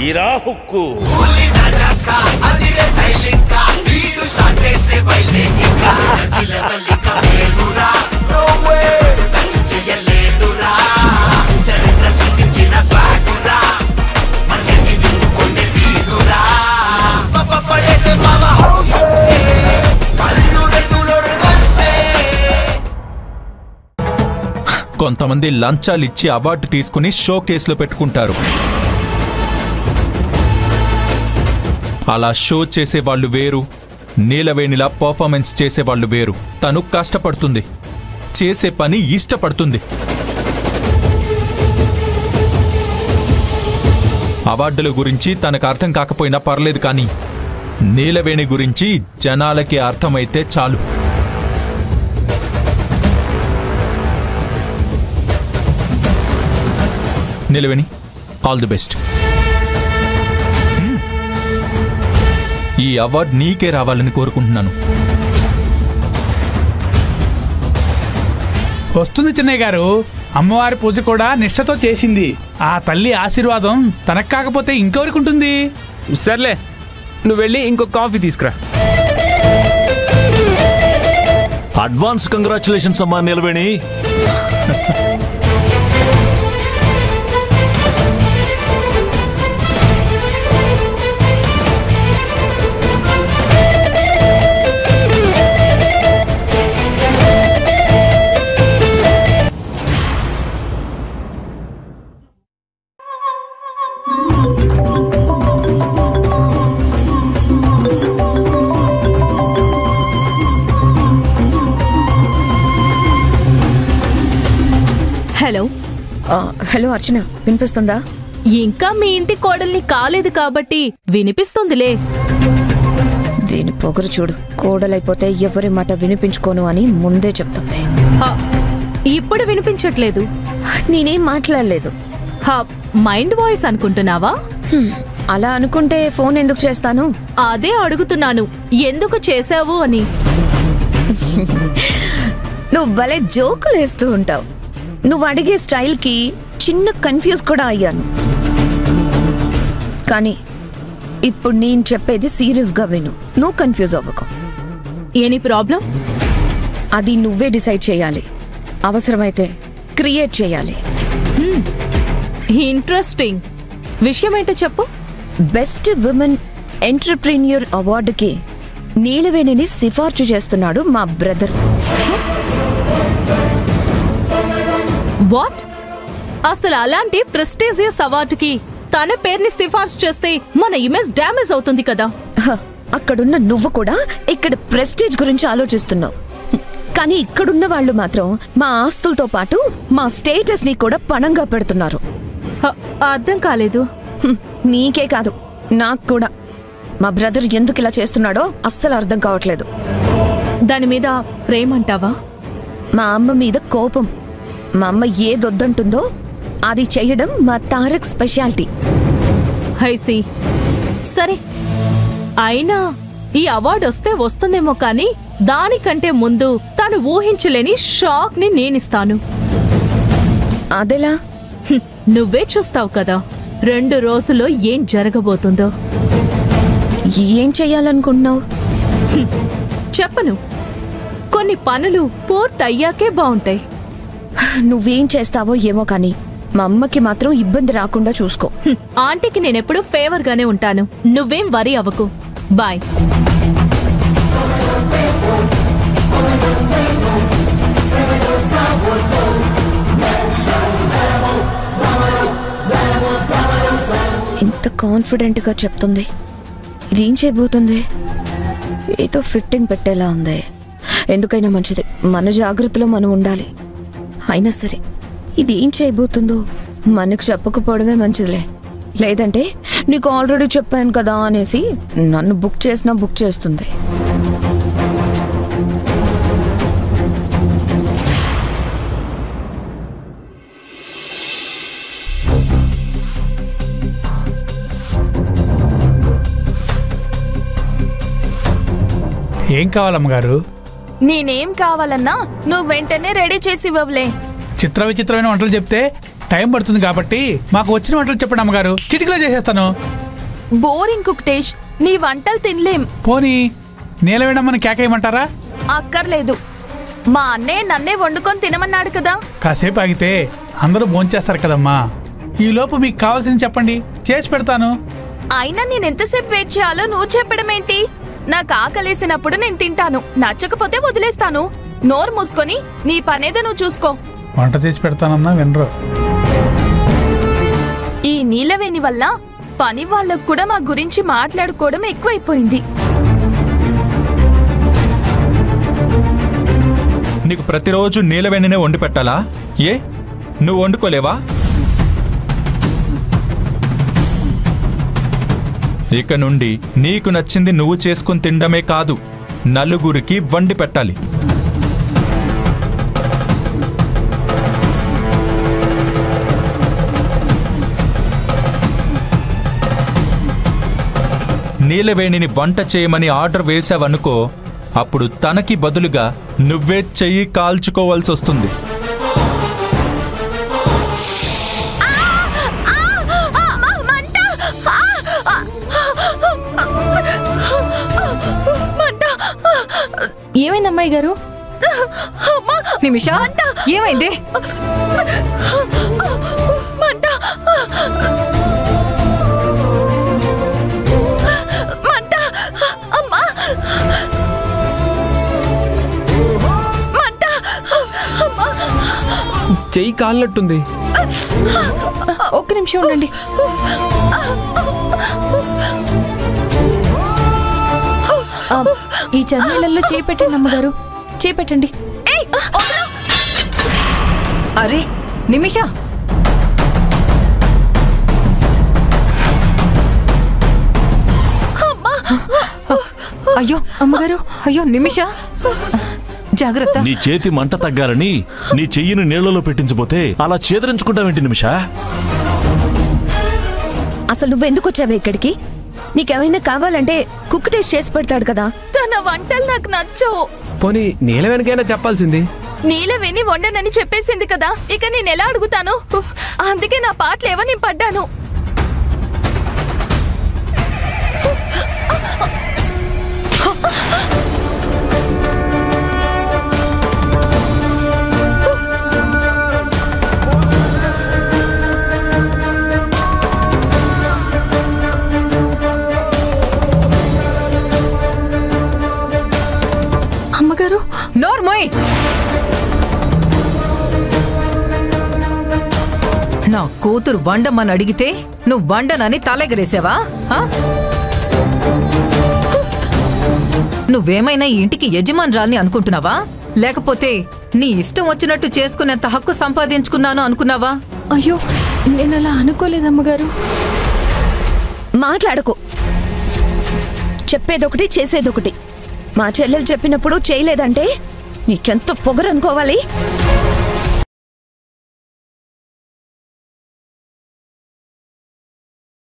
ఇరా hook కొంతమంది లంచాలిచ్చి award తీసుకుని show కేసులో పెట్టుకుంటారు. అలా షో చేసేవాళ్ళు వేరు, నీలవేణిలా పర్ఫార్మెన్స్ చేసేవాళ్ళు వేరు. తను కష్టపడుతుంది, చేసే పని ఇష్టపడుతుంది. అవార్డుల గురించి తనకు అర్థం కాకపోయినా పర్లేదు, కానీ నీలవేణి గురించి జనాలకి అర్థమైతే చాలు. నీలవేణి, ఆల్ ది బెస్ట్. ఈ అవార్డు నీకే రావాలని కోరుకుంటున్నాను. వస్తుంది చిన్నయ్య గారు. అమ్మవారి పూజ కూడా నిష్ఠతో చేసింది. ఆ తల్లి ఆశీర్వాదం తనకు కాకపోతే ఇంకెవరికి ఉంటుంది? సర్లే, నువ్వు వెళ్ళి ఇంకో కాఫీ తీసుకురా. అడ్వాన్స్ కంగ్రాచులేషన్స్ అమ్మా నీలవేణి. హలో హలో అర్చన, వినిపిస్తుందా? ఇంకా మీ ఇంటి కోడల్ని కాలేదు కాబట్టి వినిపిస్తుందిలే. దీని పొగరు చూడు. కోడలైపోతే ఎవరి మాట వినిపించుకోను అని ముందే చెప్తుంది. ఇప్పుడు వినిపించట్లేదు. నేనేం మాట్లాడలేదు. మైండ్ వాయిస్ అనుకుంటున్నావా? అలా అనుకుంటే ఫోన్ ఎందుకు చేస్తాను? అదే అడుగుతున్నాను, ఎందుకు చేశావు అని. నువ్వు భలే జోకులు వేస్తూ ఉంటావు. నువ్వు అడిగే స్టైల్కి చిన్న కన్ఫ్యూజ్ కూడా అయ్యాను. కానీ ఇప్పుడు నేను చెప్పేది సీరియస్గా విను. నువ్వు కన్ఫ్యూజ్ అవ్వకు. Any problem? అది నువ్వే డిసైడ్ చేయాలి. అవసరమైతే క్రియేట్ చేయాలి. ఇంట్రెస్టింగ్. విషయం ఏంటో చెప్పు. బెస్ట్ విమెన్ ఎంటర్‌ప్రెన్యూర్ అవార్డుకి నీలవేణిని సిఫార్సు చేస్తున్నాడు మా బ్రదర్. వాట్? అసలు అలాంటి ప్రెస్టీజియస్ అవార్డుకి తన పేరుని సిఫార్సు చేస్తే మన ఇమేజ్ డ్యామేజ్ అవుతుంది కదా. అక్కడున్న నువ్వు కూడా ఇక్కడ ప్రెస్టీజ్ గురించి ఆలోచిస్తున్నావు. కానీ ఇక్కడున్న వాళ్ళు మాత్రం మా ఆస్తులతో పాటు మా స్టేటస్ ని కూడా పణంగా పెడుతున్నారు. అర్థం కాలేదు. నీకే కాదు, నాకు కూడా. మా బ్రదర్ ఎందుకు ఇలా చేస్తున్నాడో అస్సలు అర్థం కావట్లేదు. దాని మీద ప్రేమంటావా? మా అమ్మ మీద కోపం. మా అమ్మ ఏదొద్దంటుందో అది చేయడం మా తారక్ స్పెషాలిటీ. హైసి, సరే. అయినా ఈ అవార్డు వస్తే వస్తుందేమో కానీ దానికంటే ముందు తను ఊహించలేని షాక్ ని నేనిస్తాను. అదెలా? నువ్వే చూస్తావు కదా 2 రోజుల్లో ఏం జరగబోతుందో. ఏం చెయ్యాలనుకుంటున్నావు? చెప్పను. కొన్ని పనులు పూర్తయ్యాకే బాగుంటాయి. నువ్వేం చేస్తావో ఏమో కానీ మా అమ్మకి మాత్రం ఇబ్బంది రాకుండా చూసుకో. ఆంటీకి నేనెప్పుడు ఫేవర్ గానే ఉంటాను. నువ్వేం వరీ అవ్వకు. బాయ్. ఇంత కాన్ఫిడెంట్ గా చెప్తుంది. ఇదేం చేయబోతుంది? ఏదో ఫిట్టింగ్ పెట్టేలా ఉంది. ఎందుకైనా మంచిది, మన జాగ్రత్తలో మనం ఉండాలి. అయినా సరే ఇది ఏం చేయబోతుందో మనకు చెప్పకపోవడమే మంచిదిలే. లేదంటే నీకు ఆల్రెడీ చెప్పాను కదా అనేసి నన్ను బుక్ చేస్తుంది. ఏం కావాలమ్మగారు? నేనేం కావాలన్నా నువ్వు వెంటనే రెడీ చేసి ఇవ్వలే. చిత్ర విచిత్రమైన వంటలు చెప్తే టైం పడుతుంది కాబట్టి మాకు వచ్చిన వంటలు చెప్పండి అమ్మగారు, చిటికలో చేసేస్తాను. బోరింగ్ కుక్టేష్, నీ వంటలు తినలేం. పోనీ నీలవేణమ్మని కేకేయమంటారా? అక్కర్లేదు, మా అన్నయ్య నన్నే వండుకొని తినమన్నాడు కదా. కాసేపు ఆగితే అందరూ భోంచేస్తారు కదమ్మా. ఈ లోపు మీకు కావాల్సింది చెప్పండి, చేసి పెడతాను. అయినా నేను ఎంతసేపు వెయిట్ చేయాలో నువ్వు చెప్పడం ఏంటి? నాకు ఆకలేసినప్పుడు నేను తింటాను, నచ్చకపోతే వదిలేస్తాను. నోరు మూసుకొని నీ పనేదో నువ్వు చూసుకో. వంట చేసి పెడతానన్నా వినరు. ఈ నీలవేణి వల్ల పని వాళ్ళకు కూడా మా గురించి మాట్లాడుకోవడం ఎక్కువైపోయింది. నీకు ప్రతిరోజు నీలవేణినే వండి పెట్టాలా? ఏ నువ్వు వండుకోలేవా? ఇక నుండి నీకు నచ్చింది నువ్వు చేసుకుని తినడమే కాదు, నలుగురికి వండి పెట్టాలి. నీలవేణిని వంట చేయమని ఆర్డర్ వేశావనుకో, అప్పుడు తనకి బదులుగా నువ్వే చెయ్యి కాల్చుకోవాల్సి వస్తుంది. ఏమైంది అమ్మాయి గారు? నిమిషా, ఏమైంది? చెయ్యి కాలినట్టుంది. ఒక్క నిమిషం ఉండండి. ఈ చన్నీళ్ళల్లో చేపెట్టండి అమ్మగారు, చేపెట్టండి. అరే నిమిషా, అయ్యో అమ్మగారు, అయ్యో నిమిషా, జాగ్రత్త. నీ చేతి మంట తగ్గాలని నీ చెయ్యిని నీళ్లలో పెట్టించబోతే అలా చేదరించుకుంటావేంటి నిమిషా? అసలు నువ్వెందుకు వచ్చావే ఇక్కడికి? నీకేమైనా కావాలంటే కుక్ టేస్ట్ చేసి పెడతాడు కదా. తన వంటలు నాకు నచ్చవు. పోనీ నీలవేణికైనా చెప్పాల్సింది. నీలవేణి వండనని చెప్పేసింది కదా, ఇక నేను ఎలా అడుగుతాను? అందుకే నా పాటలేవో నేను పడ్డాను. అమ్మగారు, నోర్మోయ్. నా కూతురు వండమని అడిగితే నువ్వు వండనని తలెగరేసావా? నువ్వేమైనా ఇంటికి యజమానురాల్ని అనుకుంటున్నావా? లేకపోతే నీ ఇష్టం వచ్చినట్టు చేసుకునేంత హక్కు సంపాదించుకున్నాను అనుకున్నావా? అయ్యో, నేను అలా అనుకోలేదమ్మగారు. మాట్లాడకు. చెప్పేదొకటి చేసేదొకటి. మా చెల్లెలు చెప్పినప్పుడు చేయలేదంటే నీకెంత పొగరనుకోవాలి.